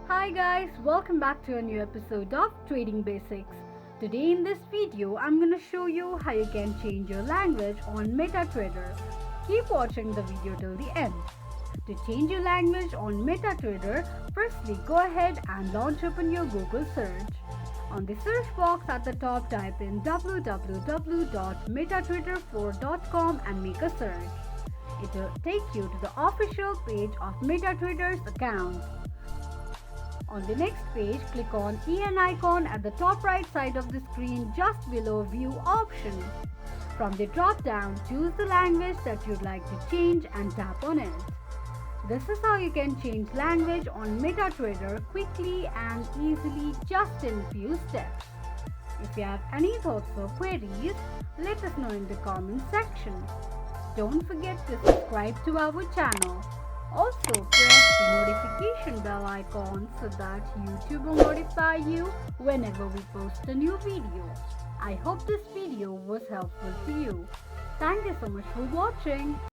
Hi guys, welcome back to a new episode of Trading Basics. Today in this video, I'm going to show you how you can change your language on Metatrader. Keep watching the video till the end. To change your language on Metatrader, firstly go ahead and launch open your Google search. On the search box at the top, type in www.metatrader4.com and make a search. It will take you to the official page of Metatrader's account. On the next page, click on EN icon at the top right side of the screen just below View option. From the drop down, choose the language that you'd like to change and tap on it. This is how you can change language on Metatrader quickly and easily just in few steps. If you have any thoughts or queries, let us know in the comment section. Don't forget to subscribe to our channel. Also, press the notification bell icon so that YouTube will notify you whenever we post a new video. I hope this video was helpful to you. Thank you so much for watching.